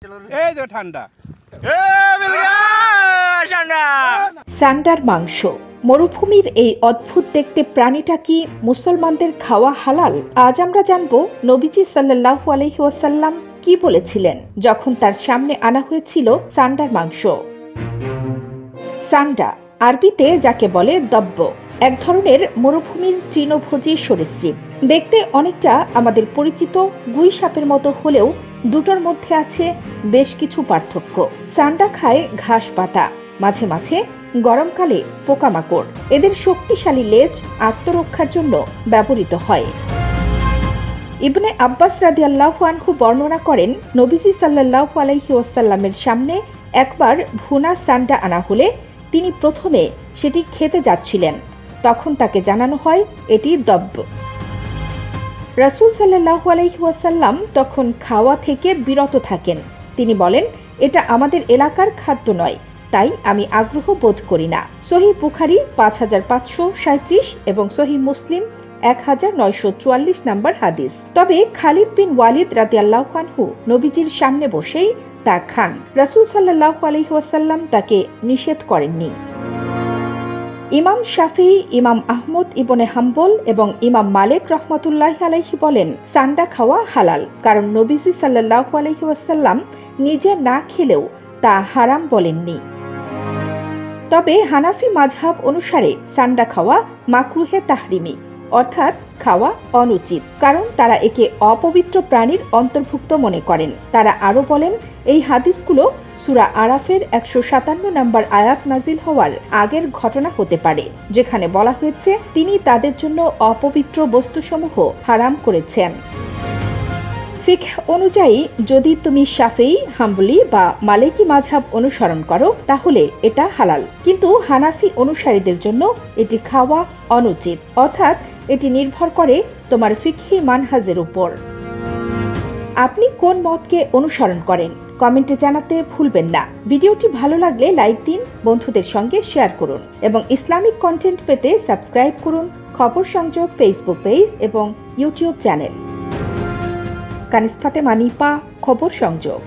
এই যে ঠান্ডা সান্ডার মাংস। মরুভূমির এই অদ্ভুত দেখতে প্রাণীটা কি মুসলমানদের খাওয়া হালাল? আজ আমরা জানবো নবীজি সাল্লাল্লাহু আলাইহি ওয়াসাল্লাম কি বলেছিলেন যখন তার সামনে আনা হয়েছিল সান্ডার মাংস। সান্ডা আরবিতে যাকে বলে দব্য, এক ধরনের মরুভূমির তৃণভোজী সরীসৃপ। দেখতে অনেকটা আমাদের পরিচিত গুই সাপের মতো হলেও দুটোর মধ্যে আছে বেশ কিছু পার্থক্য। সান্ডা খায় ঘাস পাতা, মাঝে মাঝে গরমকালে পোকামাকড়। এদের শক্তিশালী লেজ আত্মরক্ষার জন্য ব্যবহৃত হয়। ইবনে আব্বাস রাদিয়াল্লাহু আনহু বর্ণনা করেন, নবীজি সাল্লাল্লাহু আলাইহি ওয়াসাল্লামের সামনে একবার ভুনা সান্ডা আনা হলে তিনি প্রথমে সেটি খেতে যাচ্ছিলেন, তখন তাকে জানানো হয় এটি দব্য। রাসূল সাল্লাল্লাহু আলাইহি ওয়াসাল্লাম তখন খাওয়া থেকে বিরত থাকেন। তিনি বলেন, এটা আমাদের এলাকার খাদ্য নয়, তাই আমি আগ্রহ বোধ করি না। সহিহ বুখারী 5537 এবং সহিহ মুসলিম 1944 নম্বর হাদিস। তবে খালিদ বিন ওয়ালিদ রাদিয়াল্লাহু আনহু নবীজির সামনে বসেই তা খান। রাসূল সাল্লাল্লাহু আলাইহি ওয়াসাল্লাম তাকে নিষেধ করেননি। ইমাম শাফিঈ, ইমাম আহমদ ইবনে হাম্বল এবং ইমাম মালিক রহমাতুল্লাহি আলাইহি বলেন, সান্ডা খাওয়া হালাল, কারণ নবীজি সাল্লাল্লাহু আলাইহি ওয়াসাল্লাম নিজে না খেলেও তা হারাম বলেননি। তবে হানাফি মাযহাব অনুসারে সান্ডা খাওয়া মাকরুহে তাহরিমি, অর্থাৎ খাওয়া অনুচিত, কারণ তারা একে অপবিত্র প্রাণীর অন্তর্ভুক্ত মনে করেন। তারা আরো বলেন, এই হাদিসগুলো সূরা আরাফের 157 নম্বর আয়াত নাজিল হওয়ার আগের ঘটনা হতে পারে, যেখানে বলা হয়েছে তিনি তাদের জন্য অপবিত্র বস্তুসমূহ হারাম করেছেন। ফিকহ অনুযায়ী যদি তুমি শাফিঈ, হাম্বলি বা মালিকি মাযহাব অনুসরণ করো তাহলে এটা হালাল, কিন্তু হানাফি অনুসারীদের জন্য এটি খাওয়া অনুচিত, অর্থাৎ এটি নির্ভর করে তোমার ফিকহি মানহাজের উপর। আপনি কোন মতকে অনুসরণ করেন কমেন্টে জানাতে ভুলবেন না। ভিডিওটি ভালো লাগলে লাইক দিন, বন্ধুদের সঙ্গে শেয়ার করুন এবং ইসলামিক কন্টেন্ট পেতে সাবস্ক্রাইব করুন খবর সংযোগ ফেসবুক পেজ এবং ইউটিউব চ্যানেল। কানিজ ফাতেমা নিপা, খবর সংযোগ।